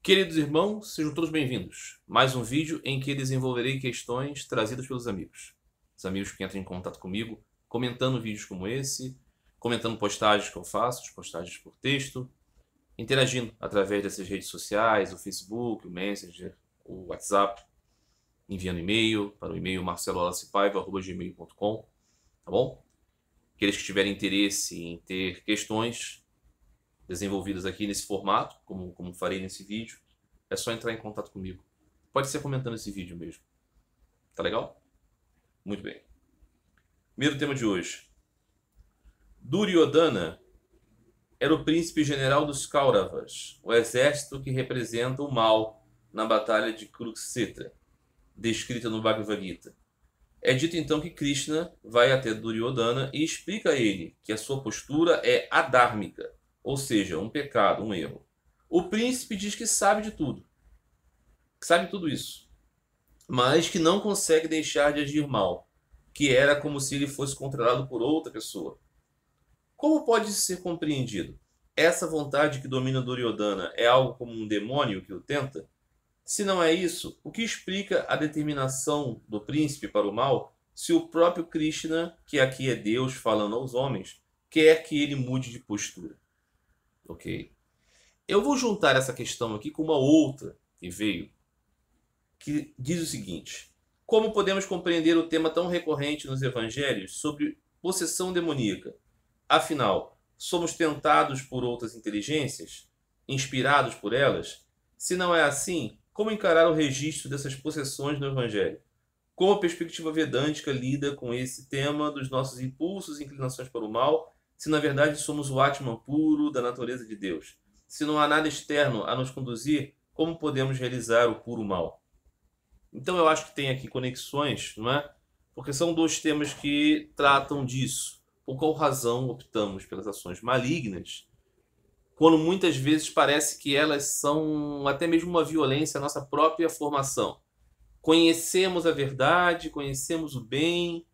Queridos irmãos, sejam todos bem-vindos. Mais um vídeo em que desenvolverei questões trazidas pelos amigos. Os amigos que entram em contato comigo, comentando vídeos como esse, comentando postagens que eu faço, postagens por texto, interagindo através dessas redes sociais, o Facebook, o Messenger, o WhatsApp, enviando e-mail para o e-mail marceloalacipaiva@gmail.com, tá bom? Aqueles que tiverem interesse em ter questões desenvolvidas aqui nesse formato, como farei nesse vídeo, é só entrar em contato comigo. Pode ser comentando esse vídeo mesmo. Tá legal? Muito bem. Primeiro tema de hoje. Duryodhana era o príncipe general dos Kauravas, o exército que representa o mal na batalha de Kurukshetra, descrita no Bhagavad Gita. É dito então que Krishna vai até Duryodhana e explica a ele que a sua postura é adármica, ou seja, um pecado, um erro. O príncipe diz que sabe de tudo, que sabe tudo isso, mas que não consegue deixar de agir mal, que era como se ele fosse controlado por outra pessoa. Como pode ser compreendido? Essa vontade que domina Duryodhana é algo como um demônio que o tenta? Se não é isso, o que explica a determinação do príncipe para o mal, se o próprio Krishna, que aqui é Deus falando aos homens, quer que ele mude de postura? Ok. Eu vou juntar essa questão aqui com uma outra que veio, que diz o seguinte: como podemos compreender o tema tão recorrente nos evangelhos sobre possessão demoníaca? Afinal, somos tentados por outras inteligências, inspirados por elas? Se não é assim, como encarar o registro dessas possessões no evangelho? Como a perspectiva vedântica lida com esse tema dos nossos impulsos e inclinações para o mal, se na verdade somos o Atman puro da natureza de Deus? Se não há nada externo a nos conduzir, como podemos realizar o puro mal? Então eu acho que tem aqui conexões, não é? Porque são dois temas que tratam disso. Por qual razão optamos pelas ações malignas, quando muitas vezes parece que elas são até mesmo uma violência à nossa própria formação? Conhecemos a verdade, conhecemos o bem,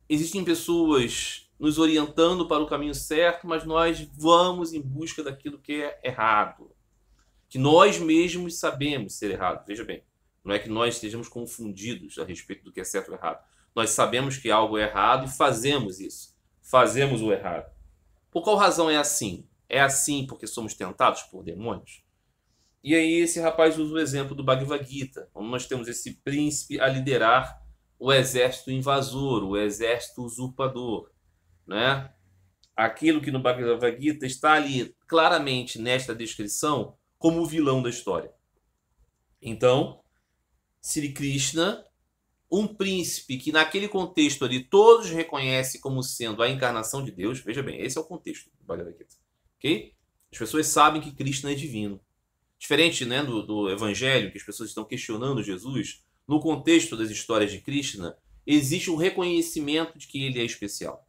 existem pessoas nos orientando para o caminho certo, mas nós vamos em busca daquilo que é errado, que nós mesmos sabemos ser errado. Veja bem, não é que nós estejamos confundidos a respeito do que é certo ou errado. Nós sabemos que algo é errado e fazemos isso. Fazemos o errado. Por qual razão é assim? É assim porque somos tentados por demônios? E aí esse rapaz usa o exemplo do Bhagavad Gita, onde nós temos esse príncipe a liderar o exército invasor, o exército usurpador, né? Aquilo que no Bhagavad Gita está ali claramente nesta descrição como o vilão da história. Então, Sri Krishna, um príncipe que naquele contexto ali todos reconhecem como sendo a encarnação de Deus. Veja bem, esse é o contexto do Bhagavad Gita, ok? As pessoas sabem que Krishna é divino. Diferente, né, do evangelho, que as pessoas estão questionando Jesus, no contexto das histórias de Krishna, existe um reconhecimento de que ele é especial.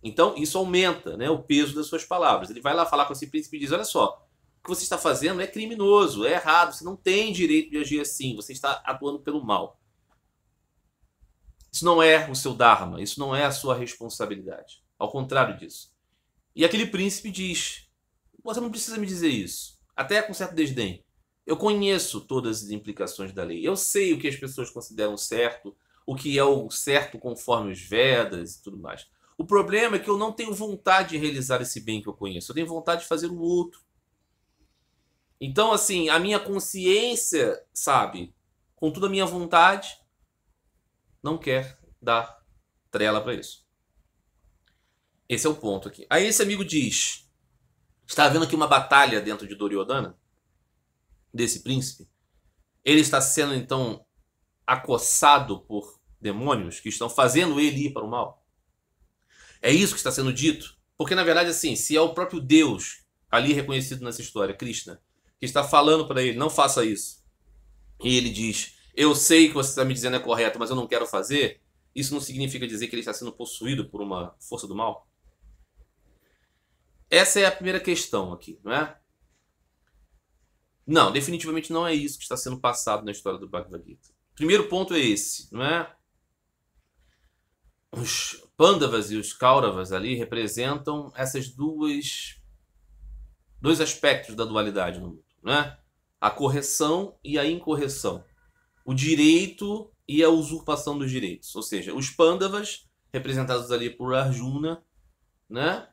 Então, isso aumenta, né, o peso das suas palavras. Ele vai lá falar com esse príncipe e diz: olha só, o que você está fazendo é criminoso, é errado, você não tem direito de agir assim, você está atuando pelo mal. Isso não é o seu dharma, isso não é a sua responsabilidade. Ao contrário disso. E aquele príncipe diz: você não precisa me dizer isso. Até com certo desdém. Eu conheço todas as implicações da lei. Eu sei o que as pessoas consideram certo, o que é o certo conforme os Vedas e tudo mais. O problema é que eu não tenho vontade de realizar esse bem que eu conheço. Eu tenho vontade de fazer o outro. Então, assim, a minha consciência, sabe, com toda a minha vontade, não quer dar trela para isso. Esse é o ponto aqui. Aí esse amigo diz: está havendo aqui uma batalha dentro de Duryodhana, desse príncipe. Ele está sendo, então, acossado por demônios que estão fazendo ele ir para o mal. É isso que está sendo dito? Porque, na verdade, assim, se é o próprio Deus, ali reconhecido nessa história, Krishna, que está falando para ele: não faça isso, e ele diz: eu sei que você está me dizendo é correto, mas eu não quero fazer, isso não significa dizer que ele está sendo possuído por uma força do mal? Essa é a primeira questão aqui, não é? Não, definitivamente não é isso que está sendo passado na história do Bhagavad Gita. Primeiro ponto é esse, não é? Os Pandavas e os Kauravas ali representam essas dois aspectos da dualidade no mundo. né? A correção e a incorreção. O direito e a usurpação dos direitos. Ou seja, os Pandavas, representados ali por Arjuna, né?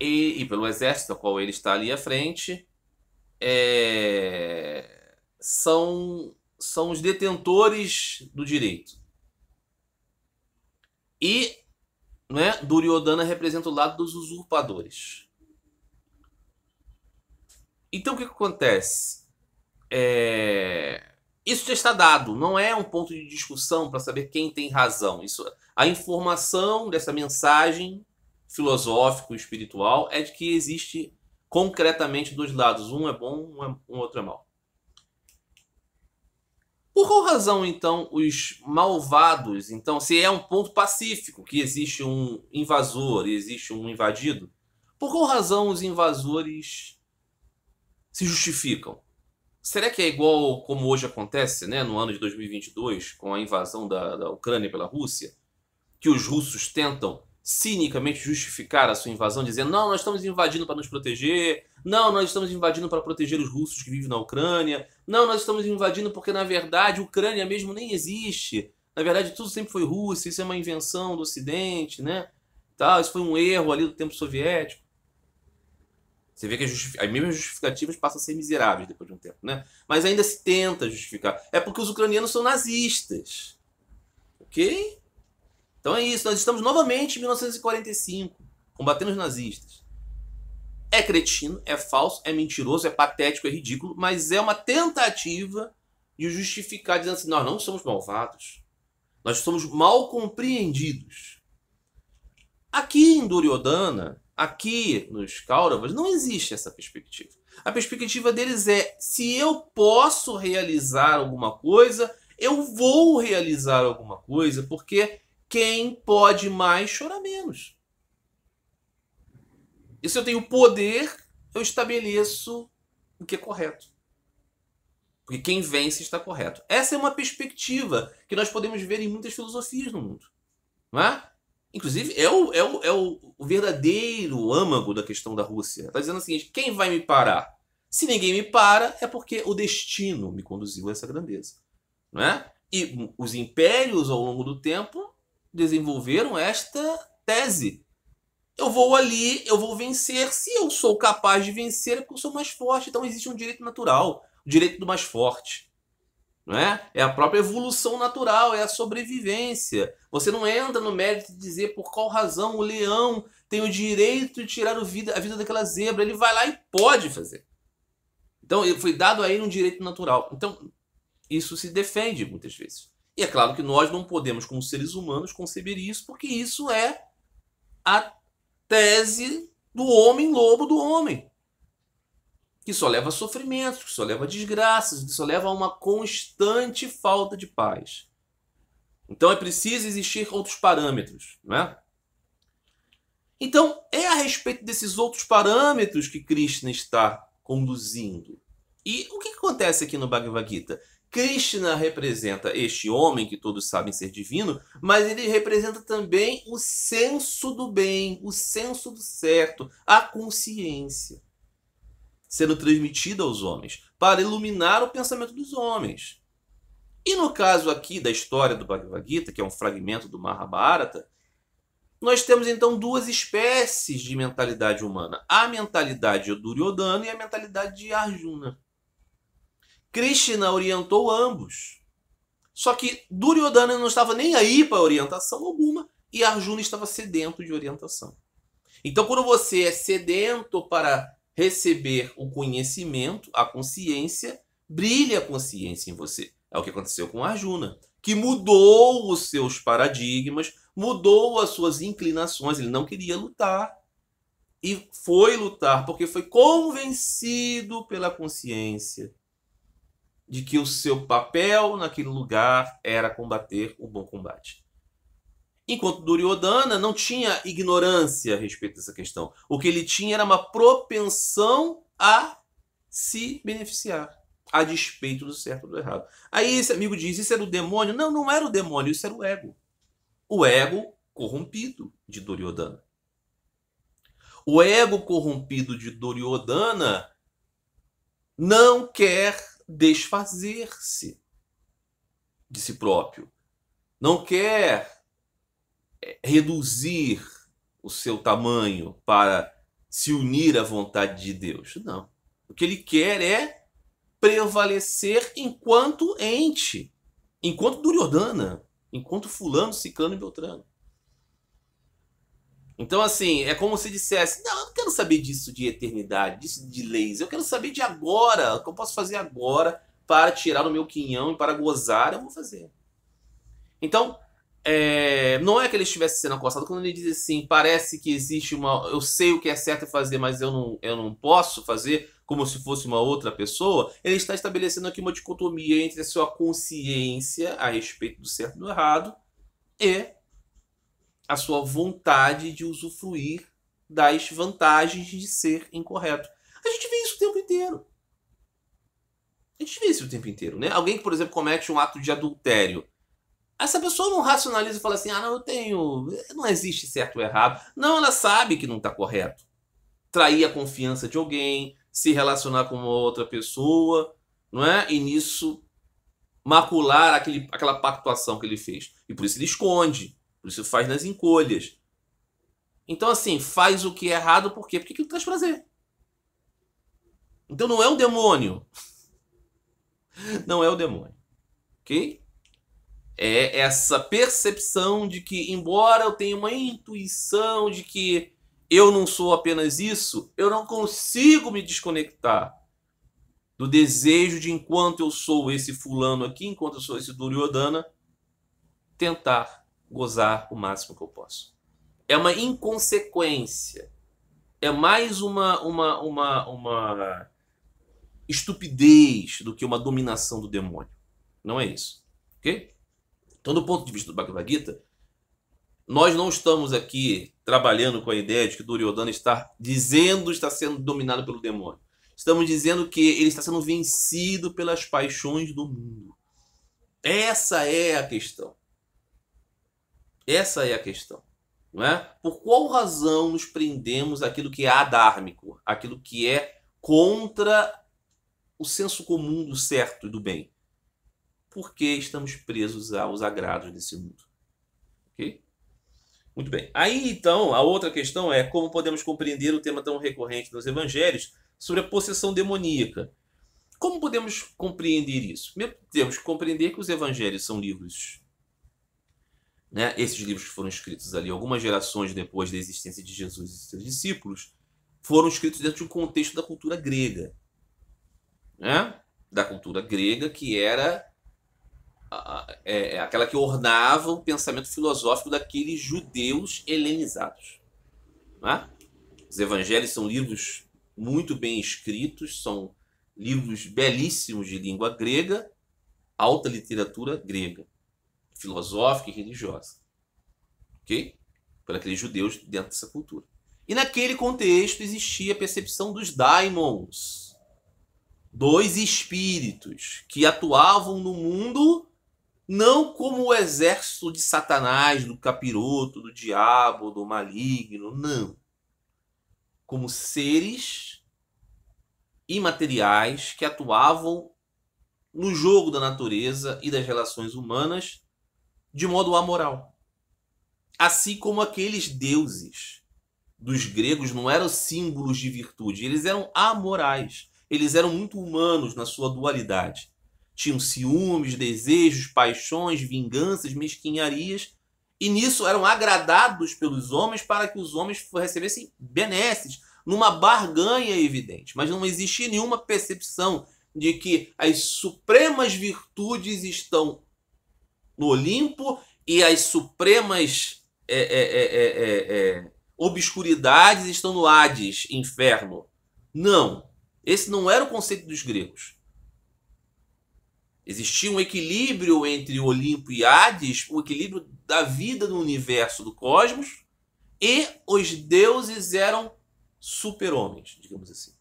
E pelo exército ao qual ele está ali à frente, são os detentores do direito. E, né, Duryodhana representa o lado dos usurpadores. Então o que acontece? Isso já está dado, não é um ponto de discussão para saber quem tem razão. A informação dessa mensagem filosófico-espiritual é de que existe concretamente dois lados. Um é bom, um outro é mau. Por qual razão, então, os malvados, então, se é um ponto pacífico, que existe um invasor e existe um invadido, por qual razão os invasores se justificam? Será que é igual como hoje acontece, né, no ano de 2022, com a invasão da Ucrânia pela Rússia, que os russos tentam cinicamente justificar a sua invasão, dizendo: não, nós estamos invadindo para nos proteger, não, nós estamos invadindo para proteger os russos que vivem na Ucrânia, não, nós estamos invadindo porque, na verdade, a Ucrânia mesmo nem existe, na verdade, tudo sempre foi Rússia, isso é uma invenção do Ocidente, né? Tá, isso foi um erro ali do tempo soviético. Você vê que as mesmas justificativas passam a ser miseráveis depois de um tempo, né? Mas ainda se tenta justificar. É porque os ucranianos são nazistas. Ok? Então é isso. Nós estamos novamente em 1945, combatendo os nazistas. É cretino, é falso, é mentiroso, é patético, é ridículo, mas é uma tentativa de justificar, dizendo assim: nós não somos malvados. Nós somos mal compreendidos. Aqui em Duryodhana, aqui nos Kauravas, não existe essa perspectiva. A perspectiva deles é: se eu posso realizar alguma coisa, eu vou realizar alguma coisa, porque quem pode mais chora menos. E se eu tenho poder, eu estabeleço o que é correto. Porque quem vence está correto. Essa é uma perspectiva que nós podemos ver em muitas filosofias no mundo. Não é? Inclusive, é o verdadeiro âmago da questão da Rússia. Está dizendo o seguinte: quem vai me parar? Se ninguém me para, é porque o destino me conduziu a essa grandeza. Não é? E os impérios, ao longo do tempo, desenvolveram esta tese. Eu vou ali, eu vou vencer. Se eu sou capaz de vencer, é porque eu sou mais forte. Então existe um direito natural, o direito do mais forte. Não é? É a própria evolução natural, é a sobrevivência. Você não entra no mérito de dizer por qual razão o leão tem o direito de tirar a vida daquela zebra. Ele vai lá e pode fazer. Então, foi dado a ele um direito natural. Então, isso se defende muitas vezes. E é claro que nós não podemos, como seres humanos, conceber isso, porque isso é a tese do homem-lobo do homem. Que só leva a sofrimentos, que só leva a desgraças, que só leva a uma constante falta de paz. Então é preciso existir outros parâmetros, não é? Então é a respeito desses outros parâmetros que Krishna está conduzindo. E o que acontece aqui no Bhagavad Gita? Krishna representa este homem que todos sabem ser divino, mas ele representa também o senso do bem, o senso do certo, a consciência, sendo transmitida aos homens, para iluminar o pensamento dos homens. E no caso aqui da história do Bhagavad Gita, que é um fragmento do Mahabharata, nós temos então duas espécies de mentalidade humana. A mentalidade de Duryodhana e a mentalidade de Arjuna. Krishna orientou ambos. Só que Duryodhana não estava nem aí para orientação alguma e Arjuna estava sedento de orientação. Então, quando você é sedento para receber o conhecimento, a consciência, brilha a consciência em você. É o que aconteceu com Arjuna, que mudou os seus paradigmas, mudou as suas inclinações. Ele não queria lutar e foi lutar porque foi convencido pela consciência de que o seu papel naquele lugar era combater o bom combate. Enquanto Duryodhana não tinha ignorância a respeito dessa questão. O que ele tinha era uma propensão a se beneficiar, a despeito do certo ou do errado. Aí esse amigo diz: isso era o demônio? Não, não era o demônio, isso era o ego. O ego corrompido de Duryodhana. O ego corrompido de Duryodhana não quer desfazer-se de si próprio, não quer reduzir o seu tamanho para se unir à vontade de Deus. Não. O que ele quer é prevalecer enquanto ente, enquanto Duryodhana, enquanto fulano, ciclano e beltrano. Então, assim, é como se dissesse, não, eu não quero saber disso de eternidade, disso de leis, eu quero saber de agora, o que eu posso fazer agora para tirar o meu quinhão e para gozar, eu vou fazer. Então, não é que ele estivesse sendo acostado quando ele diz assim, parece que existe uma... Eu sei o que é certo fazer, mas eu não posso fazer como se fosse uma outra pessoa. Ele está estabelecendo aqui uma dicotomia entre a sua consciência a respeito do certo e do errado e a sua vontade de usufruir das vantagens de ser incorreto. A gente vê isso o tempo inteiro. A gente vê isso o tempo inteiro, né? Alguém que, por exemplo, comete um ato de adultério. Essa pessoa não racionaliza e fala assim, não, não existe certo ou errado. Não, ela sabe que não está correto. Trair a confiança de alguém, se relacionar com uma outra pessoa, não é? E nisso macular aquela pactuação que ele fez. E por isso ele esconde, por isso faz nas encolhas. Então, assim, faz o que é errado por quê? Porque aquilo traz prazer. Então não é um demônio. Não é o demônio. Ok? É essa percepção de que, embora eu tenha uma intuição de que eu não sou apenas isso, eu não consigo me desconectar do desejo de, enquanto eu sou esse fulano aqui, enquanto eu sou esse Duryodhana, tentar gozar o máximo que eu posso. É uma inconsequência. É mais uma estupidez do que uma dominação do demônio. Não é isso. Ok? Então, do ponto de vista do Bhagavad Gita, nós não estamos aqui trabalhando com a ideia de que Duryodhana está sendo dominado pelo demônio. Estamos dizendo que ele está sendo vencido pelas paixões do mundo. Essa é a questão. Essa é a questão. Não é? Por qual razão nos prendemos àquilo que é adármico, aquilo que é contra o senso comum do certo e do bem? Porque estamos presos aos agrados desse mundo. Ok? Muito bem. Aí, então, a outra questão é como podemos compreender o tema tão recorrente nos evangelhos sobre a possessão demoníaca. Como podemos compreender isso? Primeiro, temos que compreender que os evangelhos são livros, né? Esses livros que foram escritos ali algumas gerações depois da existência de Jesus e seus discípulos foram escritos dentro de um contexto da cultura grega, né? Da cultura grega, que era aquela que ornava o pensamento filosófico daqueles judeus helenizados. Né? Os evangelhos são livros muito bem escritos, são livros belíssimos de língua grega, alta literatura grega, filosófica e religiosa. Ok? Por aqueles judeus dentro dessa cultura. E naquele contexto existia a percepção dos daimons, dois espíritos que atuavam no mundo não como o exército de Satanás, do capiroto, do diabo, do maligno, não. Como seres imateriais que atuavam no jogo da natureza e das relações humanas de modo amoral. Assim como aqueles deuses dos gregos não eram símbolos de virtude, eles eram amorais, eles eram muito humanos na sua dualidade. Tinham ciúmes, desejos, paixões, vinganças, mesquinharias, e nisso eram agradados pelos homens para que os homens recebessem benesses, numa barganha evidente. Mas não existia nenhuma percepção de que as supremas virtudes estão no Olimpo e as supremas obscuridades estão no Hades, inferno. Não. Esse não era o conceito dos gregos. Existia um equilíbrio entre Olimpo e Hades, o equilíbrio da vida no universo do cosmos, e os deuses eram super-homens, digamos assim.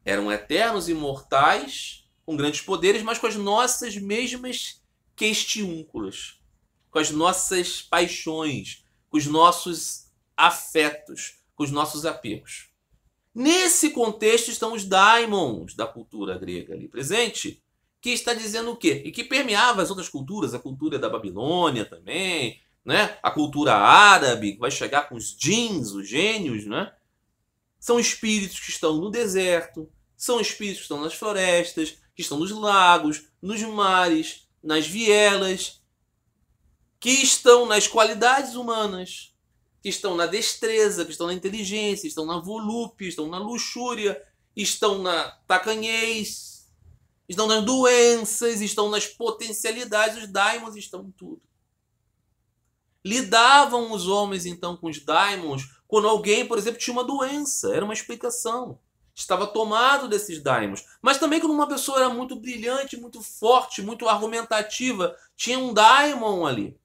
Eram eternos, imortais, com grandes poderes, mas com as nossas mesmas questiúnculos, com as nossas paixões, com os nossos afetos, com os nossos apegos. Nesse contexto estão os daimons da cultura grega ali presente, que está dizendo o quê? E que permeava as outras culturas, a cultura da Babilônia também, né? A cultura árabe, que vai chegar com os djinns, os gênios, né? São espíritos que estão no deserto, são espíritos que estão nas florestas, que estão nos lagos, nos mares, nas vielas, que estão nas qualidades humanas, que estão na destreza, que estão na inteligência, estão na volúpia, estão na luxúria, estão na tacanhez, estão nas doenças, estão nas potencialidades, os daimons estão em tudo. Lidavam os homens então com os daimons quando alguém, por exemplo, tinha uma doença, era uma explicação. Estava tomado desses daimons. Mas também quando uma pessoa era muito brilhante, muito forte, muito argumentativa, tinha um daimon ali.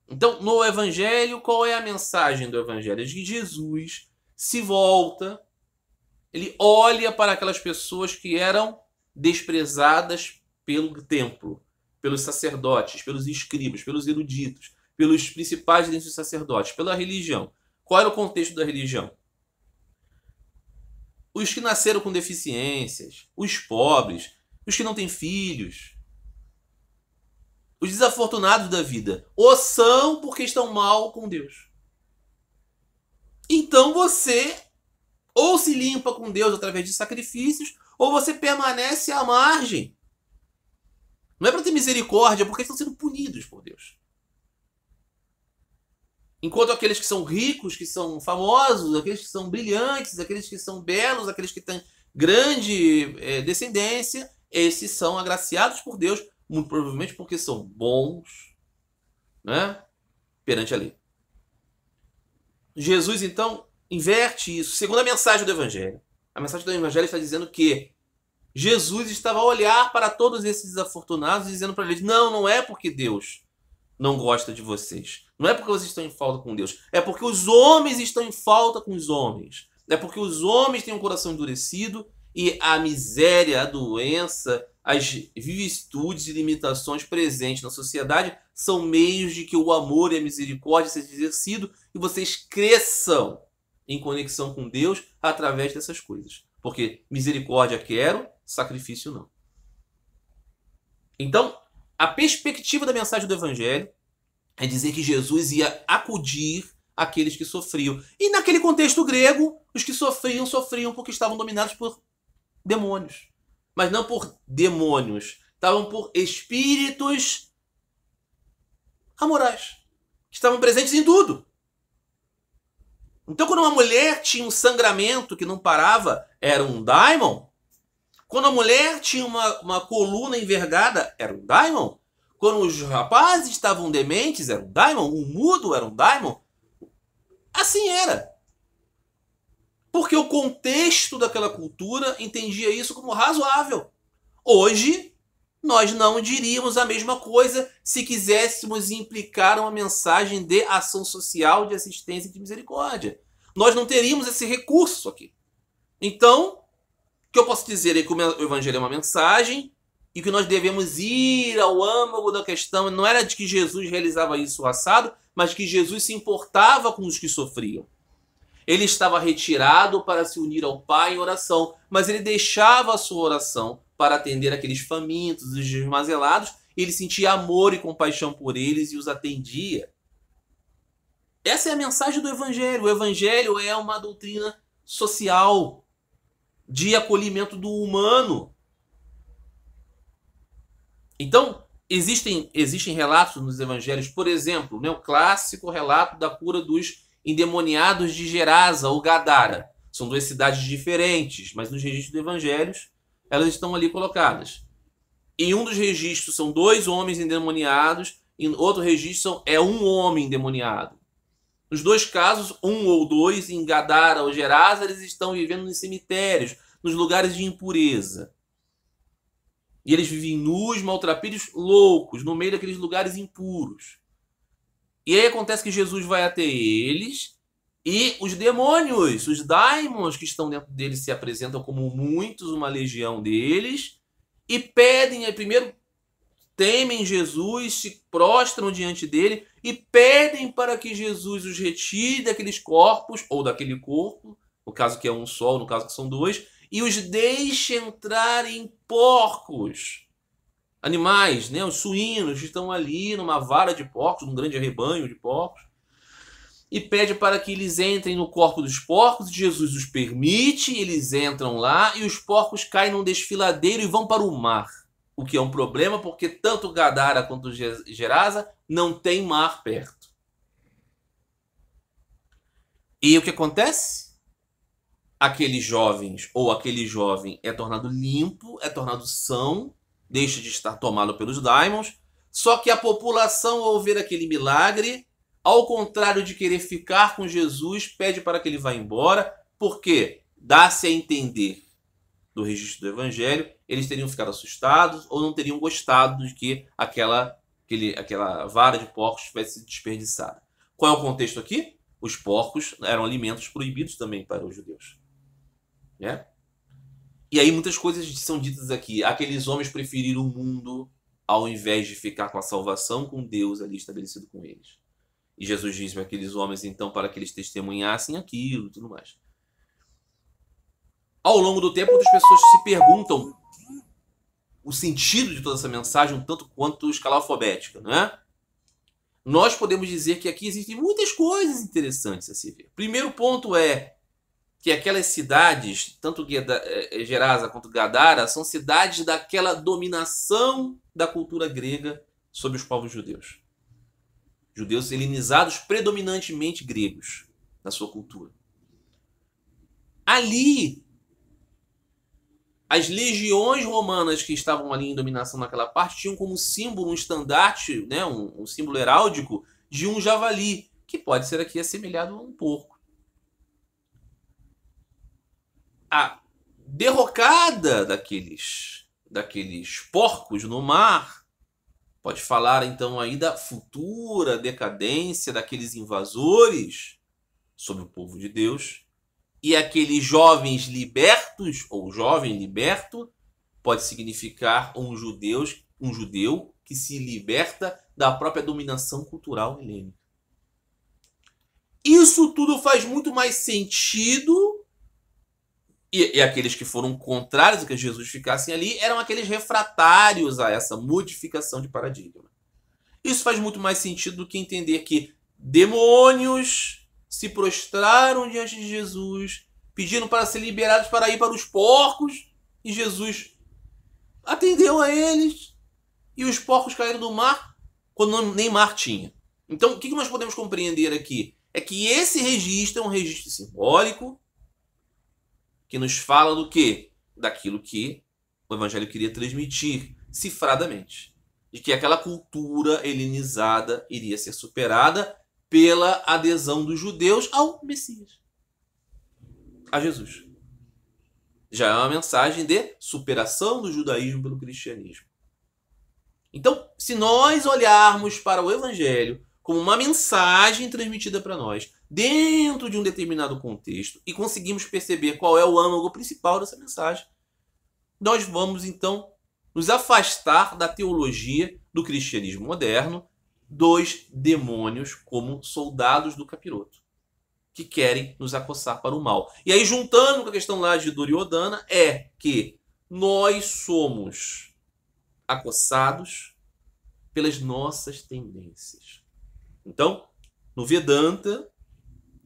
Então, no Evangelho, qual é a mensagem do Evangelho? É que Jesus se volta, ele olha para aquelas pessoas que eram desprezadas pelo templo, pelos sacerdotes, pelos escribas, pelos eruditos, pelos principais dentre os sacerdotes, pela religião. Qual era o contexto da religião? Os que nasceram com deficiências, os pobres, os que não têm filhos, os desafortunados da vida, ou são porque estão mal com Deus. Então você ou se limpa com Deus através de sacrifícios, ou você permanece à margem. Não é para ter misericórdia, porque estão sendo punidos por Deus. Enquanto aqueles que são ricos, que são famosos, aqueles que são brilhantes, aqueles que são belos, aqueles que têm grande descendência, esses são agraciados por Deus, muito provavelmente porque são bons, né, perante a lei. Jesus, então, inverte isso. Segundo a mensagem do Evangelho, a mensagem do Evangelho está dizendo que Jesus estava a olhar para todos esses desafortunados e dizendo para eles, não é porque Deus não gosta de vocês. Não é porque vocês estão em falta com Deus. É porque os homens estão em falta com os homens. É porque os homens têm um coração endurecido e a miséria, a doença, as vicissitudes e limitações presentes na sociedade são meios de que o amor e a misericórdia sejam exercidos e vocês cresçam em conexão com Deus através dessas coisas. Porque misericórdia quero, sacrifício não. Então, a perspectiva da mensagem do Evangelho é dizer que Jesus ia acudir aqueles que sofriam. E naquele contexto grego, os que sofriam porque estavam dominados por demônios. Mas não por demônios. Estavam por espíritos amorais. Que estavam presentes em tudo. Então, quando uma mulher tinha um sangramento que não parava, era um daimon. Quando a mulher tinha uma coluna envergada, era um daimon. Quando os rapazes estavam dementes, era um daimon. O mudo era um daimon. Assim era. Porque o contexto daquela cultura entendia isso como razoável. Hoje, nós não diríamos a mesma coisa se quiséssemos implicar uma mensagem de ação social, de assistência e de misericórdia. Nós não teríamos esse recurso aqui. Então, o que eu posso dizer é que o Evangelho é uma mensagem e que nós devemos ir ao âmago da questão. Não era de que Jesus realizava isso assado, mas que Jesus se importava com os que sofriam. Ele estava retirado para se unir ao Pai em oração, mas ele deixava a sua oração para atender aqueles famintos, os desmazelados. Ele sentia amor e compaixão por eles e os atendia. Essa é a mensagem do Evangelho. O Evangelho é uma doutrina social de acolhimento do humano. Então, existem relatos nos evangelhos, por exemplo, né, o clássico relato da cura dos endemoniados de Gerasa ou Gadara. São duas cidades diferentes, mas nos registros dos evangelhos elas estão ali colocadas. Em um dos registros são 2 homens endemoniados, em outro registro é um homem endemoniado. Nos 2 casos, 1 ou 2, em Gadara ou Gerasa, eles estão vivendo nos cemitérios, nos lugares de impureza. E eles vivem nus, maltrapilhos, loucos, no meio daqueles lugares impuros. E aí acontece que Jesus vai até eles e os demônios, os daimons que estão dentro deles se apresentam como muitos, uma legião deles, e pedem, primeiro temem Jesus, se prostram diante dele e pedem para que Jesus os retire daqueles corpos ou daquele corpo no caso que é um só, no caso que são dois, e os deixe entrar em porcos, animais, né? Os suínos que estão ali numa vara de porcos, num grande rebanho de porcos, e pede para que eles entrem no corpo dos porcos. Jesus os permite, eles entram lá e os porcos caem num desfiladeiro e vão para o mar. O que é um problema, porque tanto Gadara quanto Gerasa não tem mar perto. E o que acontece? Aqueles jovens ou aquele jovem é tornado limpo, é tornado são, deixa de estar tomado pelos daimons. Só que a população, ao ver aquele milagre, ao contrário de querer ficar com Jesus, pede para que ele vá embora, porque dá-se a entender do registro do Evangelho, eles teriam ficado assustados ou não teriam gostado de que aquela vara de porcos tivesse sido desperdiçada. Qual é o contexto aqui? Os porcos eram alimentos proibidos também para os judeus. Né? E aí muitas coisas são ditas aqui. Aqueles homens preferiram o mundo ao invés de ficar com a salvação com Deus ali estabelecido com eles. E Jesus diz para aqueles homens, então, para que eles testemunhassem aquilo e tudo mais. Ao longo do tempo, muitas pessoas se perguntam o sentido de toda essa mensagem, um tanto quanto escalafobética, não é? Nós podemos dizer que aqui existem muitas coisas interessantes a se ver. Primeiro ponto é que aquelas cidades, tanto Gerasa quanto Gadara, são cidades daquela dominação da cultura grega sobre os povos judeus. Judeus helenizados, predominantemente gregos, na sua cultura. Ali, as legiões romanas que estavam ali em dominação naquela parte tinham como símbolo um estandarte, né, um símbolo heráldico de um javali, que pode ser aqui assemelhado a um porco. A derrocada daqueles porcos no mar pode falar então aí da futura decadência daqueles invasores sobre o povo de Deus. E aqueles jovens libertos, ou jovem liberto, pode significar um judeu que se liberta da própria dominação cultural helênica. Isso tudo faz muito mais sentido, e aqueles que foram contrários a que Jesus ficasse ali eram aqueles refratários a essa modificação de paradigma. Isso faz muito mais sentido do que entender que demônios se prostraram diante de Jesus, pedindo para ser liberados para ir para os porcos, e Jesus atendeu a eles, e os porcos caíram do mar quando nem mar tinha. Então, o que nós podemos compreender aqui? É que esse registro é um registro simbólico, que nos fala do quê? Daquilo que o Evangelho queria transmitir, cifradamente. De que aquela cultura helenizada iria ser superada pela adesão dos judeus ao Messias, a Jesus. Já é uma mensagem de superação do judaísmo pelo cristianismo. Então, se nós olharmos para o Evangelho como uma mensagem transmitida para nós dentro de um determinado contexto e conseguimos perceber qual é o âmago principal dessa mensagem, nós vamos então nos afastar da teologia do cristianismo moderno, dos demônios como soldados do capiroto, que querem nos acossar para o mal. E aí, juntando com a questão lá de Duryodhana, é que nós somos acossados pelas nossas tendências. Então, no Vedanta,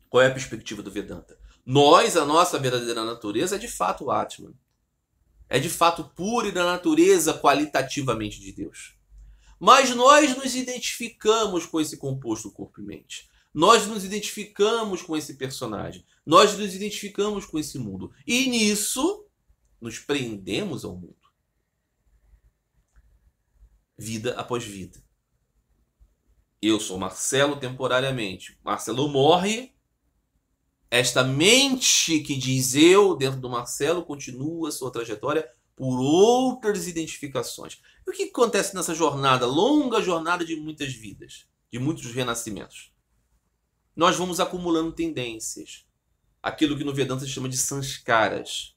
qual é a perspectiva do Vedanta? A nossa verdadeira natureza é de fato o Atman. É de fato pura e da natureza qualitativamente de Deus. Mas nós nos identificamos com esse composto corpo e mente. Nós nos identificamos com esse personagem. Nós nos identificamos com esse mundo. E nisso, nos prendemos ao mundo. Vida após vida. Eu sou Marcelo temporariamente. Marcelo morre. Esta mente que diz eu dentro do Marcelo continua sua trajetória por outras identificações. E o que acontece nessa jornada, longa jornada de muitas vidas, de muitos renascimentos? Nós vamos acumulando tendências. Aquilo que no Vedanta se chama de sanskaras.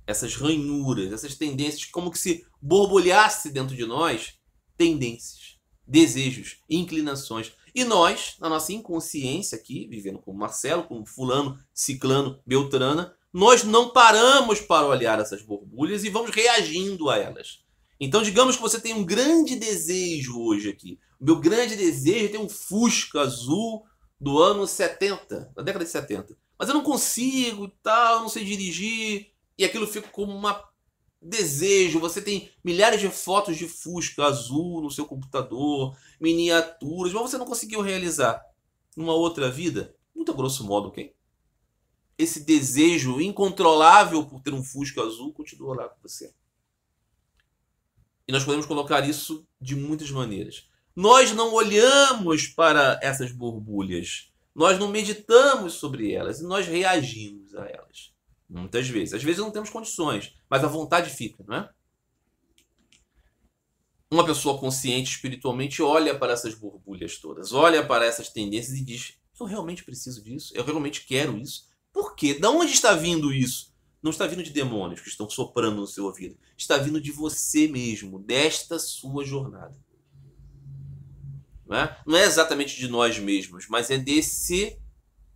Essas ranhuras, essas tendências, como que se borbulhasse dentro de nós tendências, desejos, inclinações. E nós, na nossa inconsciência aqui, vivendo como Marcelo, como fulano, ciclano, beltrana, nós não paramos para olhar essas borbulhas e vamos reagindo a elas. Então, digamos que você tem um grande desejo hoje aqui. O meu grande desejo é ter um Fusca azul do ano 70, da década de 70. Mas eu não consigo e tal, não sei dirigir. E aquilo fica como um desejo. Você tem milhares de fotos de Fusca azul no seu computador, miniaturas, mas você não conseguiu realizar. Numa outra vida, muito a grosso modo, ok? Esse desejo incontrolável por ter um Fusca azul continua lá com você. E nós podemos colocar isso de muitas maneiras. Nós não olhamos para essas borbulhas. Nós não meditamos sobre elas e nós reagimos a elas. Muitas vezes. Às vezes não temos condições, mas a vontade fica, não é? Uma pessoa consciente espiritualmente olha para essas borbulhas todas, olha para essas tendências e diz: eu realmente preciso disso, eu realmente quero isso. Por quê? De onde está vindo isso? Não está vindo de demônios que estão soprando no seu ouvido. Está vindo de você mesmo, desta sua jornada. Não é exatamente de nós mesmos, mas é desse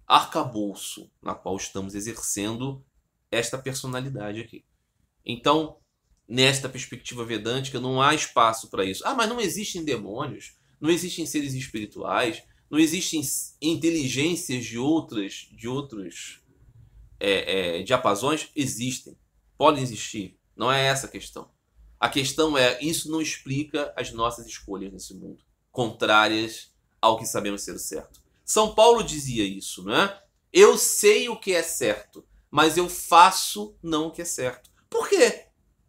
arcabouço na qual estamos exercendo esta personalidade aqui. Então, nesta perspectiva vedântica, não há espaço para isso. Ah, mas não existem demônios, não existem seres espirituais, não existem inteligências de outros diapasões? Existem, podem existir. Não é essa a questão. A questão é, isso não explica as nossas escolhas nesse mundo, contrárias ao que sabemos ser o certo. São Paulo dizia isso, não é? Eu sei o que é certo, mas eu faço não o que é certo. Por quê?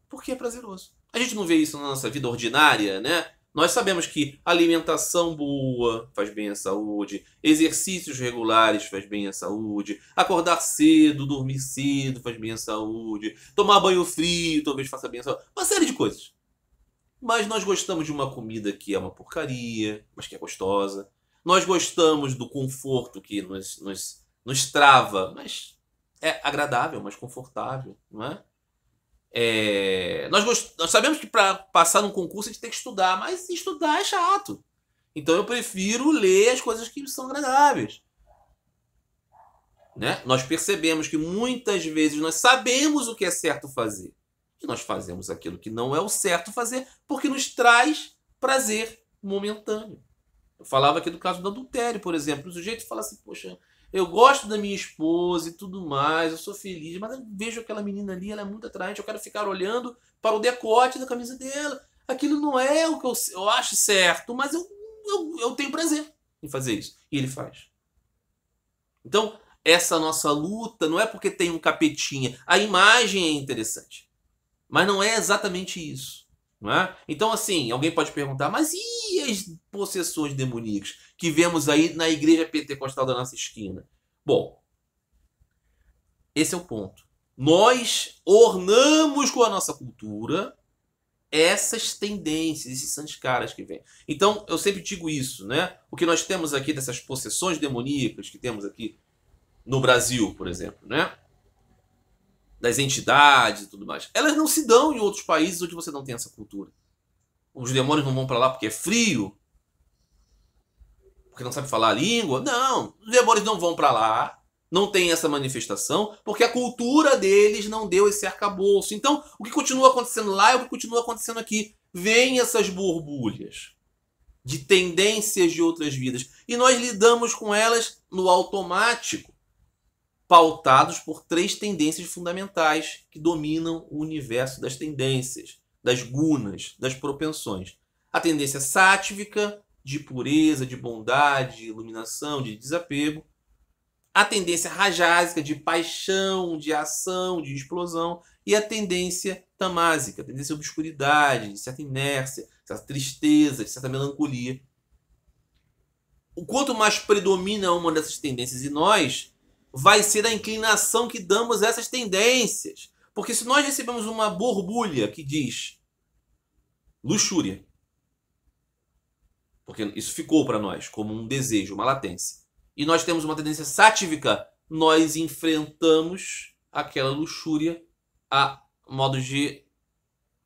Porque é prazeroso. A gente não vê isso na nossa vida ordinária, né? Nós sabemos que alimentação boa faz bem à saúde, exercícios regulares faz bem à saúde, acordar cedo, dormir cedo faz bem à saúde, tomar banho frio talvez faça bem à saúde, uma série de coisas. Mas nós gostamos de uma comida que é uma porcaria, mas que é gostosa. Nós gostamos do conforto que nos trava, mas é agradável, mas confortável, não é? Nós sabemos que para passar num concurso a gente tem que estudar, mas estudar é chato. Então eu prefiro ler as coisas que são agradáveis. Né? Nós percebemos que muitas vezes nós sabemos o que é certo fazer. E nós fazemos aquilo que não é o certo fazer porque nos traz prazer momentâneo. Eu falava aqui do caso do adultério, por exemplo. O sujeito fala assim, poxa, eu gosto da minha esposa e tudo mais, eu sou feliz, mas eu vejo aquela menina ali, ela é muito atraente, eu quero ficar olhando para o decote da camisa dela. Aquilo não é o que eu acho certo, mas eu tenho prazer em fazer isso. E ele faz. Então, essa nossa luta não é porque tem um capetinha. A imagem é interessante, mas não é exatamente isso. Não é? Então, assim, alguém pode perguntar, mas e as possessões demoníacas que vemos aí na igreja pentecostal da nossa esquina? Bom, esse é o ponto. Nós ornamos com a nossa cultura essas tendências, esses sanskaras que vêm. Então, eu sempre digo isso, né? O que nós temos aqui dessas possessões demoníacas que temos aqui no Brasil, por exemplo, né? Das entidades e tudo mais. Elas não se dão em outros países onde você não tem essa cultura. Os demônios não vão para lá porque é frio, porque não sabe falar a língua. Não, os demônios não vão para lá, não tem essa manifestação, porque a cultura deles não deu esse arcabouço. Então, o que continua acontecendo lá é o que continua acontecendo aqui. Vêm essas borbulhas de tendências de outras vidas. E nós lidamos com elas no automático, pautados por 3 tendências fundamentais que dominam o universo das tendências, das gunas, das propensões. A tendência sáttvica, de pureza, de bondade, de iluminação, de desapego. A tendência rajásica, de paixão, de ação, de explosão. E a tendência tamásica, a tendência de obscuridade, de certa inércia, de certa tristeza, de certa melancolia. O quanto mais predomina uma dessas tendências em nós, vai ser a inclinação que damos a essas tendências. Porque se nós recebemos uma borbulha que diz luxúria, porque isso ficou para nós como um desejo, uma latência, e nós temos uma tendência sáttvica, nós enfrentamos aquela luxúria a modo de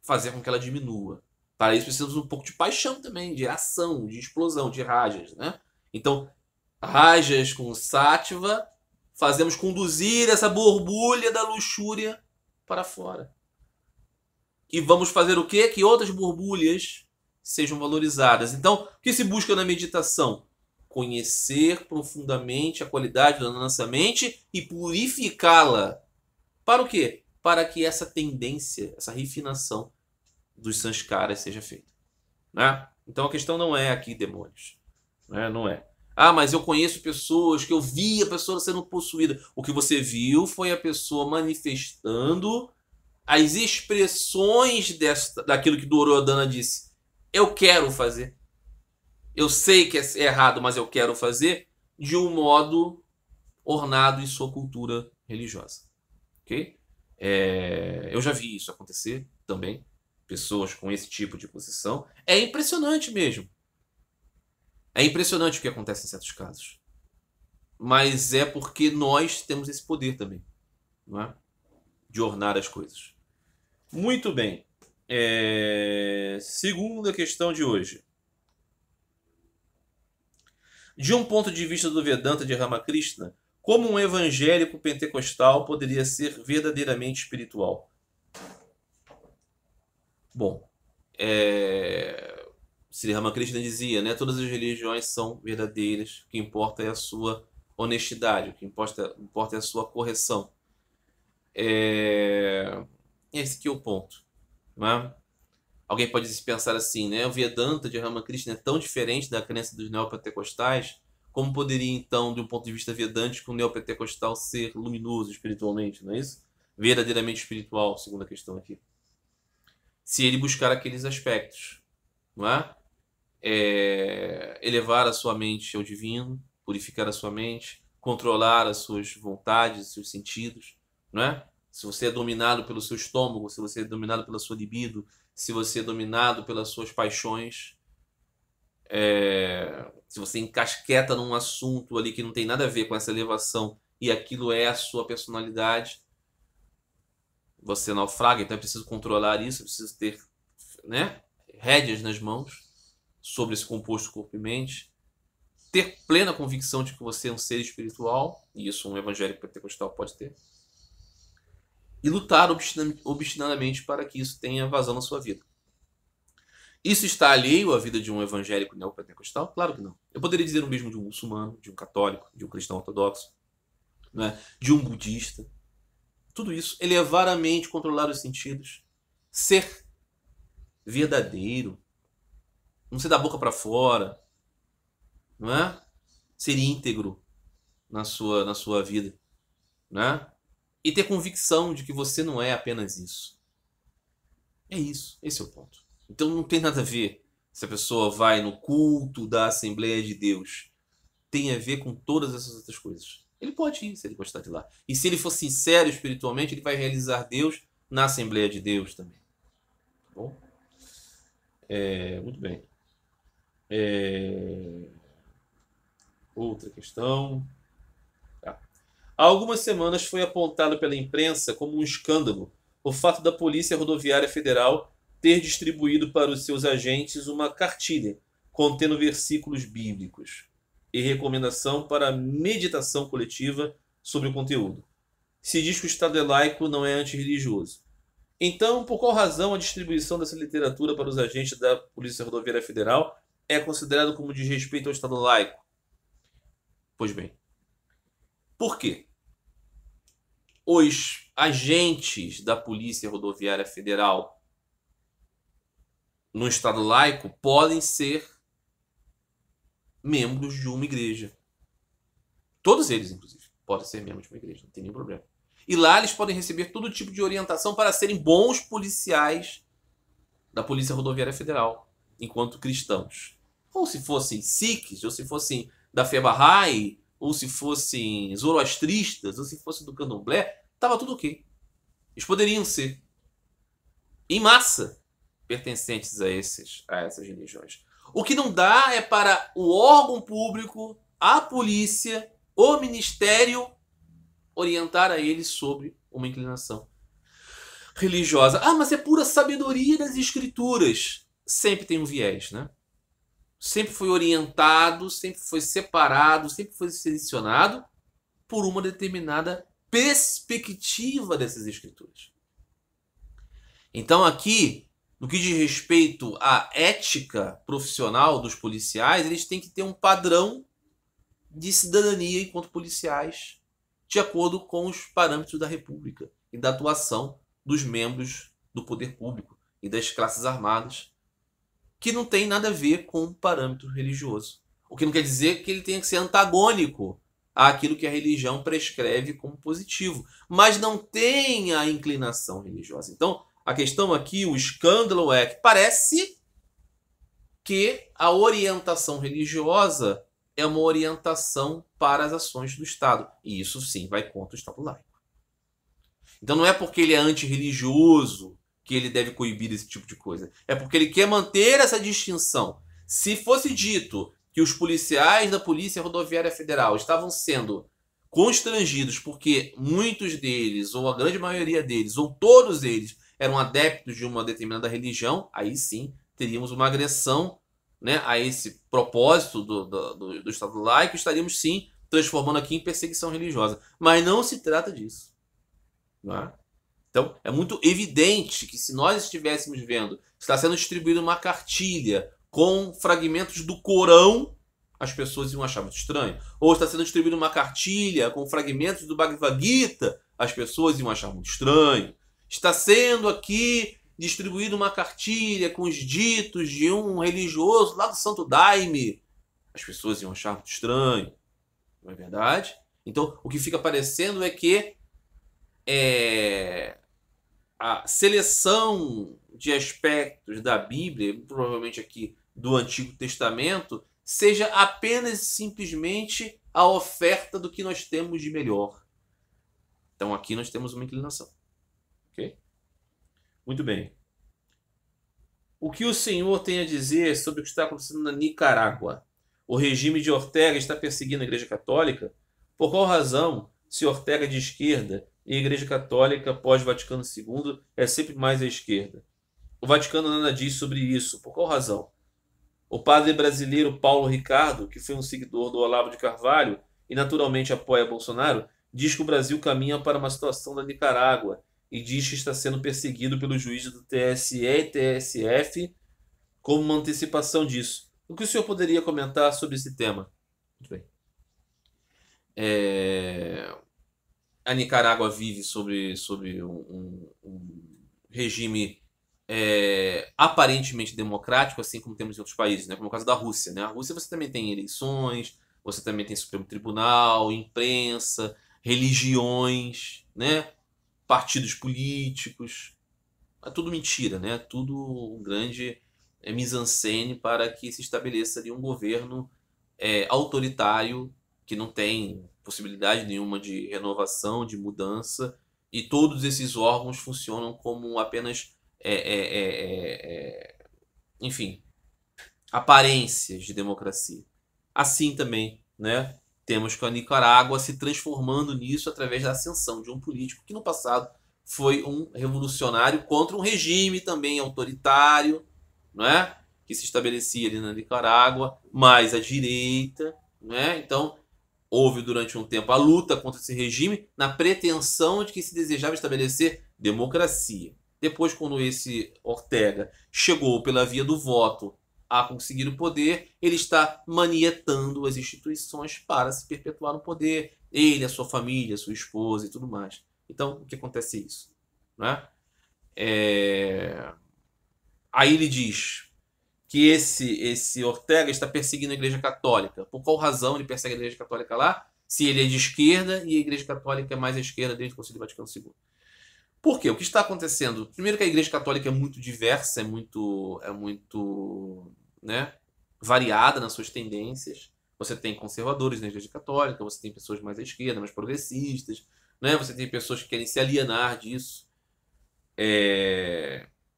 fazer com que ela diminua. Para isso precisamos um pouco de paixão também, de ação, de explosão, de rajas, né? Então, rajas com sátiva, fazemos conduzir essa borbulha da luxúria para fora. E vamos fazer o quê? Que outras borbulhas sejam valorizadas. Então, o que se busca na meditação? Conhecer profundamente a qualidade da nossa mente e purificá-la. Para o quê? Para que essa tendência, essa refinação dos sanskaras seja feita. Né? Então a questão não é aqui demônios. Né? Não é. Ah, mas eu conheço pessoas que eu vi a pessoa sendo possuída. O que você viu foi a pessoa manifestando as expressões daquilo que Duryodhana disse. Eu quero fazer. Eu sei que é errado, mas eu quero fazer de um modo ornado em sua cultura religiosa. Ok? Eu já vi isso acontecer também. Pessoas com esse tipo de posição. É impressionante mesmo. É impressionante o que acontece em certos casos. Mas é porque nós temos esse poder também. Não é? De ornar as coisas. Muito bem. Segunda questão de hoje. De um ponto de vista do Vedanta de Ramakrishna, como um evangélico pentecostal poderia ser verdadeiramente espiritual? Bom, Sri Ramakrishna dizia, né? Todas as religiões são verdadeiras, o que importa é a sua honestidade, o que importa é a sua correção. Esse aqui é o ponto. Não é? Alguém pode pensar assim, né? O Vedanta de Ramakrishna é tão diferente da crença dos neopentecostais, como poderia, então, de um ponto de vista vedântico, um neopentecostal ser luminoso espiritualmente, não é isso? Verdadeiramente espiritual, segunda questão aqui. Se ele buscar aqueles aspectos, não é? Elevar a sua mente ao divino, purificar a sua mente, controlar as suas vontades, os seus sentidos, não é? Se você é dominado pelo seu estômago, se você é dominado pela sua libido, se você é dominado pelas suas paixões, se você encasqueta num assunto ali que não tem nada a ver com essa elevação e aquilo é a sua personalidade, você naufraga. Então é preciso controlar isso, é preciso ter, né, rédeas nas mãos sobre esse composto corpo e mente, ter plena convicção de que você é um ser espiritual, e isso um evangélico pentecostal pode ter, e lutar obstinadamente para que isso tenha vazão na sua vida. Isso está alheio à vida de um evangélico neopentecostal? Claro que não. Eu poderia dizer o mesmo de um muçulmano, de um católico, de um cristão ortodoxo, né? De um budista. Tudo isso, elevar a mente, controlar os sentidos, ser verdadeiro, não ser da boca para fora, não é? Ser íntegro na sua vida, né? E ter convicção de que você não é apenas isso. É isso, esse é o ponto. Então não tem nada a ver se a pessoa vai no culto da Assembleia de Deus. Tem a ver com todas essas outras coisas. Ele pode ir, se ele gostar de lá. E se ele for sincero espiritualmente, ele vai realizar Deus na Assembleia de Deus também. Tá bom? Muito bem. Outra questão. Tá. Há algumas semanas foi apontado pela imprensa como um escândalo o fato da Polícia Rodoviária Federal ter distribuído para os seus agentes uma cartilha contendo versículos bíblicos e recomendação para meditação coletiva sobre o conteúdo. Se diz que o Estado é laico, não é antirreligioso. Então, por qual razão a distribuição dessa literatura para os agentes da Polícia Rodoviária Federal é considerado como desrespeito ao Estado laico? Pois bem, por quê? Os agentes da Polícia Rodoviária Federal no Estado laico podem ser membros de uma igreja. Todos eles, inclusive, podem ser membros de uma igreja, não tem nenhum problema. E lá eles podem receber todo tipo de orientação para serem bons policiais da Polícia Rodoviária Federal, enquanto cristãos. Ou se fossem sikhs, ou se fossem da fé Bahá'í, ou se fossem zoroastristas, ou se fossem do candomblé, estava tudo ok. Eles poderiam ser, em massa, pertencentes a essas religiões. O que não dá é para o órgão público, a polícia, o ministério orientar a eles sobre uma inclinação religiosa. Ah, mas é pura sabedoria das escrituras. Sempre tem um viés, né? sempre foi orientado, sempre foi separado, sempre foi selecionado por uma determinada perspectiva dessas escrituras. Então aqui, no que diz respeito à ética profissional dos policiais, eles têm que ter um padrão de cidadania enquanto policiais, de acordo com os parâmetros da República e da atuação dos membros do poder público e das classes armadas, que não tem nada a ver com o parâmetro religioso. O que não quer dizer que ele tenha que ser antagônico àquilo que a religião prescreve como positivo, mas não tem a inclinação religiosa. Então, a questão aqui, o escândalo é que parece que a orientação religiosa é uma orientação para as ações do Estado. E isso sim vai contra o Estado laico. Então não é porque ele é antirreligioso que ele deve coibir esse tipo de coisa. É porque ele quer manter essa distinção. Se fosse dito que os policiais da Polícia Rodoviária Federal estavam sendo constrangidos porque muitos deles, ou a grande maioria deles, ou todos eles, eram adeptos de uma determinada religião, aí sim teríamos uma agressão, né, a esse propósito do Estado laico, estaríamos sim transformando aqui em perseguição religiosa. Mas não se trata disso. Não é? Então, é muito evidente que se nós estivéssemos vendo que está sendo distribuída uma cartilha com fragmentos do Corão, as pessoas iam achar muito estranho. Ou está sendo distribuída uma cartilha com fragmentos do Bhagavad Gita, as pessoas iam achar muito estranho. Está sendo aqui distribuída uma cartilha com os ditos de um religioso lá do Santo Daime, as pessoas iam achar muito estranho. Não é verdade? Então, o que fica parecendo é que a seleção de aspectos da Bíblia, provavelmente aqui do Antigo Testamento, seja apenas e simplesmente a oferta do que nós temos de melhor. Então aqui nós temos uma inclinação. Ok? Muito bem. O que o senhor tem a dizer sobre o que está acontecendo na Nicarágua? O regime de Ortega está perseguindo a Igreja Católica? Por qual razão, se Ortega é de esquerda e a Igreja Católica pós-Vaticano II é sempre mais à esquerda? O Vaticano nada diz sobre isso. Por qual razão? O padre brasileiro Paulo Ricardo, que foi um seguidor do Olavo de Carvalho e naturalmente apoia Bolsonaro, diz que o Brasil caminha para uma situação da Nicarágua e diz que está sendo perseguido pelos juízes do TSE e TSF como uma antecipação disso. O que o senhor poderia comentar sobre esse tema? Muito bem. A Nicarágua vive sobre um regime aparentemente democrático, assim como temos em outros países, né? Como o caso da Rússia. Né? A Rússia você também tem eleições, você também tem Supremo Tribunal, imprensa, religiões, né? Partidos políticos. É tudo mentira, né? Tudo um grande mise-en-scène para que se estabeleça ali um governo autoritário que não tem possibilidade nenhuma de renovação, de mudança, e todos esses órgãos funcionam como apenas enfim, aparências de democracia. Assim também, né, temos com a Nicarágua se transformando nisso através da ascensão de um político que no passado foi um revolucionário contra um regime também autoritário, não é? Que se estabelecia ali na Nicarágua, mais à direita, né? Então, houve durante um tempo a luta contra esse regime na pretensão de que se desejava estabelecer democracia. Depois, quando esse Ortega chegou pela via do voto a conseguir o poder, ele está manietando as instituições para se perpetuar no poder. Ele, a sua família, a sua esposa e tudo mais. Então, o que acontece é isso. Né? Aí ele diz que esse Ortega está perseguindo a Igreja Católica. Por qual razão ele persegue a Igreja Católica lá? Se ele é de esquerda e a Igreja Católica é mais à esquerda desde o Concílio Vaticano II. Por quê? O que está acontecendo? Primeiro que a Igreja Católica é muito diversa, é muito né, variada nas suas tendências. Você tem conservadores na Igreja Católica, você tem pessoas mais à esquerda, mais progressistas, né? Você tem pessoas que querem se alienar disso.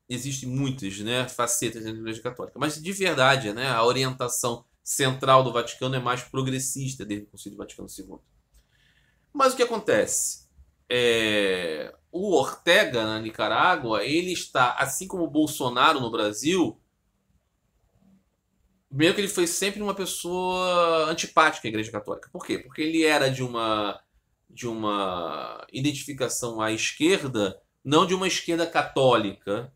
Existem muitas, né, facetas da Igreja Católica. Mas, de verdade, né, a orientação central do Vaticano é mais progressista desde o Concílio Vaticano II. Mas o que acontece? O Ortega, na Nicarágua, ele está, assim como o Bolsonaro no Brasil, Primeiro que ele foi sempre uma pessoa antipática à Igreja Católica. Por quê? Porque ele era de uma identificação à esquerda, não de uma esquerda católica,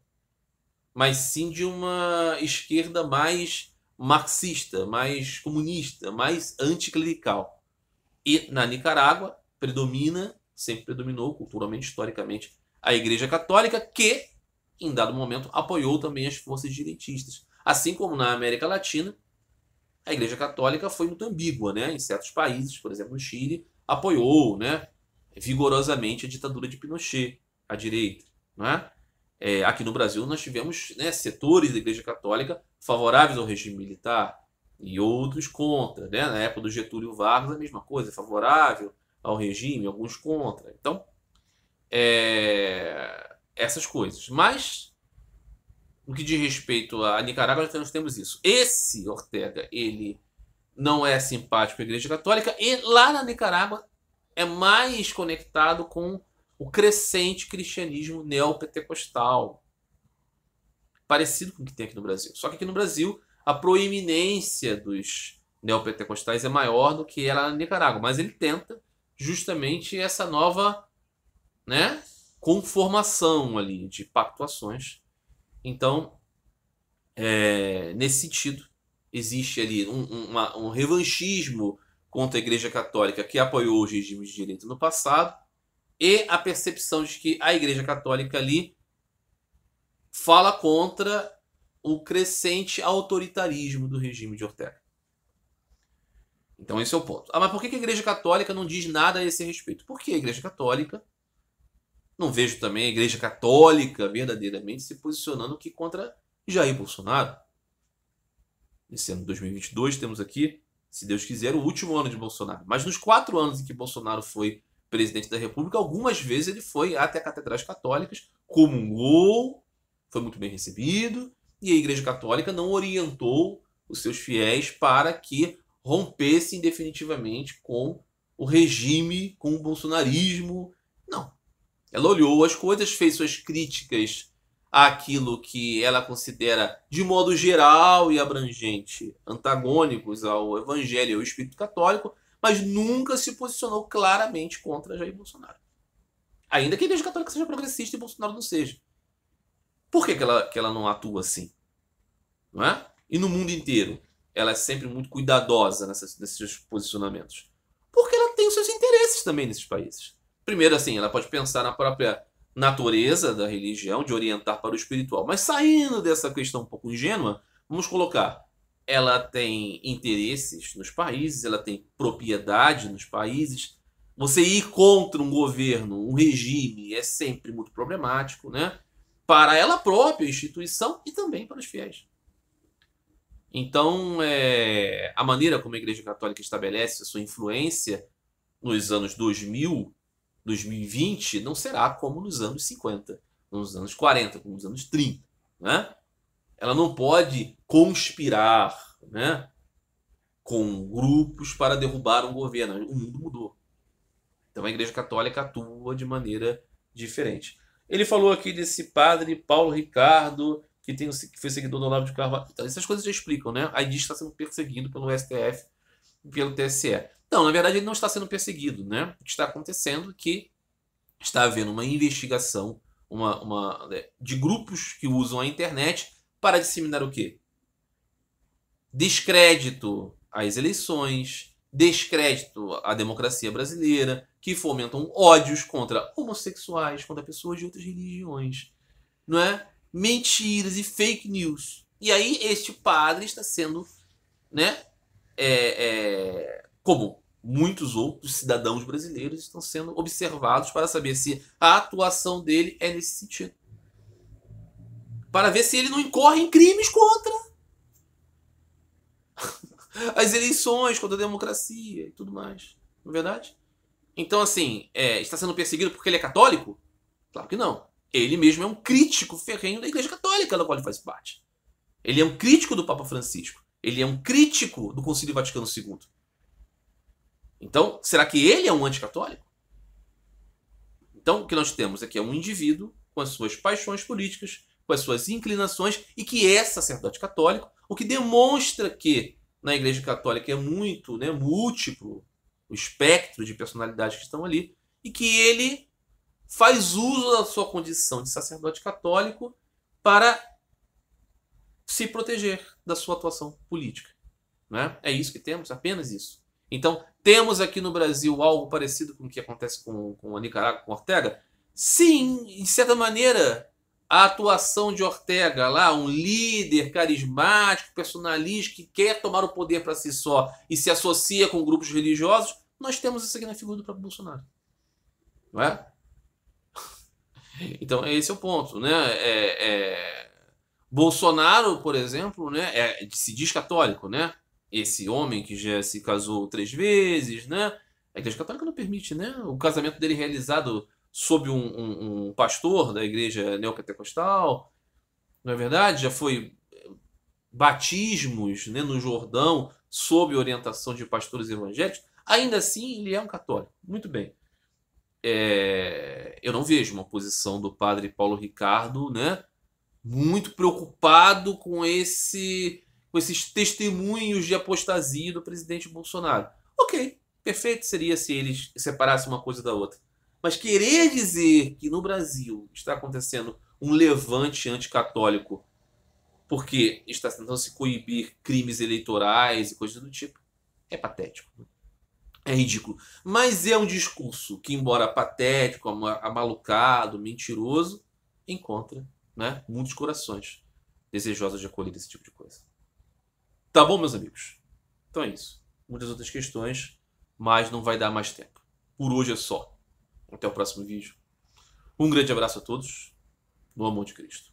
mas sim de uma esquerda mais marxista, mais comunista, mais anticlerical. E na Nicarágua predomina, sempre predominou culturalmente, historicamente, a Igreja Católica, que em dado momento apoiou também as forças direitistas. Assim como na América Latina, a Igreja Católica foi muito ambígua, né? Em certos países, por exemplo, no Chile, apoiou, né, vigorosamente a ditadura de Pinochet, à direita, né? Aqui no Brasil nós tivemos, né, setores da Igreja Católica favoráveis ao regime militar e outros contra, né? Na época do Getúlio Vargas a mesma coisa, favorável ao regime, alguns contra. Então, essas coisas. Mas no que diz respeito à Nicarágua, nós temos isso. Esse Ortega, ele não é simpático à Igreja Católica e lá na Nicarágua é mais conectado com o crescente cristianismo neopentecostal, parecido com o que tem aqui no Brasil. Só que aqui no Brasil a proeminência dos neopentecostais é maior do que ela na Nicarágua, mas ele tenta justamente essa nova, né, conformação ali de pactuações. Então, nesse sentido, existe ali um revanchismo contra a Igreja Católica que apoiou os regimes de direita no passado e a percepção de que a Igreja Católica ali fala contra o crescente autoritarismo do regime de Ortega. Então esse é o ponto. Mas por que a Igreja Católica não diz nada a esse respeito? Porque a Igreja Católica, não vejo também a Igreja Católica verdadeiramente se posicionando aqui contra Jair Bolsonaro. Nesse ano de 2022 temos aqui, se Deus quiser, o último ano de Bolsonaro. Mas nos 4 anos em que Bolsonaro foi presidente da República, algumas vezes ele foi até catedrais católicas, comungou, foi muito bem recebido, e a Igreja Católica não orientou os seus fiéis para que rompessem definitivamente com o regime, com o bolsonarismo. Não. Ela olhou as coisas, fez suas críticas àquilo que ela considera, de modo geral e abrangente, antagônicos ao Evangelho e ao Espírito Católico, mas nunca se posicionou claramente contra Jair Bolsonaro. Ainda que a Igreja Católica seja progressista e Bolsonaro não seja. Por que ela não atua assim? Não é? E no mundo inteiro, ela é sempre muito cuidadosa nesses seus posicionamentos. Porque ela tem os seus interesses também nesses países. Primeiro, assim, ela pode pensar na própria natureza da religião, de orientar para o espiritual. Mas saindo dessa questão um pouco ingênua, vamos colocar, ela tem interesses nos países, ela tem propriedade nos países. Você ir contra um governo, um regime, é sempre muito problemático, né? Para ela própria, a instituição, e também para os fiéis. Então, a maneira como a Igreja Católica estabelece a sua influência nos anos 2000, 2020, não será como nos anos 50, nos anos 40, como nos anos 30. Né? Ela não pode conspirar, né, com grupos para derrubar um governo. O mundo mudou. Então a Igreja Católica atua de maneira diferente. Ele falou aqui desse padre Paulo Ricardo, que foi seguidor do Olavo de Carvalho. Então, essas coisas já explicam, né? Aí diz que está sendo perseguido pelo STF e pelo TSE. Não, na verdade ele não está sendo perseguido, né? O que está acontecendo é que está havendo uma investigação de grupos que usam a internet para disseminar o quê? Descrédito às eleições, descrédito à democracia brasileira, que fomentam ódios contra homossexuais, contra pessoas de outras religiões, não é? Mentiras e fake news. E aí este padre está sendo, né, como muitos outros cidadãos brasileiros estão sendo observados para saber se a atuação dele é nesse sentido. Para ver se ele não incorre em crimes contra as eleições, contra a democracia e tudo mais. Não é verdade? Então, assim, está sendo perseguido porque ele é católico? Claro que não. Ele mesmo é um crítico ferrenho da Igreja Católica, da qual ele faz parte. Ele é um crítico do Papa Francisco. Ele é um crítico do Concílio Vaticano II. Então, será que ele é um anticatólico? Então, o que nós temos aqui é um indivíduo com as suas paixões políticas, com as suas inclinações, e que é sacerdote católico, o que demonstra que na Igreja Católica é muito, né, múltiplo o espectro de personalidades que estão ali, e que ele faz uso da sua condição de sacerdote católico para se proteger da sua atuação política. Né? É isso que temos, apenas isso. Então, temos aqui no Brasil algo parecido com o que acontece com a Nicarágua, com Ortega? Sim, de certa maneira, a atuação de Ortega lá, um líder carismático, personalista, que quer tomar o poder para si só e se associa com grupos religiosos, nós temos isso aqui na figura do próprio Bolsonaro. Não é? Então, esse é o ponto. Né? Bolsonaro, por exemplo, né, se diz católico, né? Esse homem que já se casou 3 vezes, né? A Igreja Católica não permite, né? O casamento dele realizado sob um pastor da Igreja Neopentecostal, não é verdade? Já foi batismos, né, no Jordão sob orientação de pastores evangélicos. Ainda assim, ele é um católico. Muito bem. Eu não vejo uma posição do padre Paulo Ricardo, né, muito preocupado com esses testemunhos de apostasia do presidente Bolsonaro. Ok, perfeito seria se eles separassem uma coisa da outra. Mas querer dizer que no Brasil está acontecendo um levante anticatólico porque está tentando se coibir crimes eleitorais e coisas do tipo, é patético. É ridículo. Mas é um discurso que, embora patético, amalucado, mentiroso, encontra, né, muitos corações desejosos de acolher esse tipo de coisa. Tá bom, meus amigos? Então é isso. Muitas outras questões, mas não vai dar mais tempo. Por hoje é só. Até o próximo vídeo. Um grande abraço a todos. No amor de Cristo.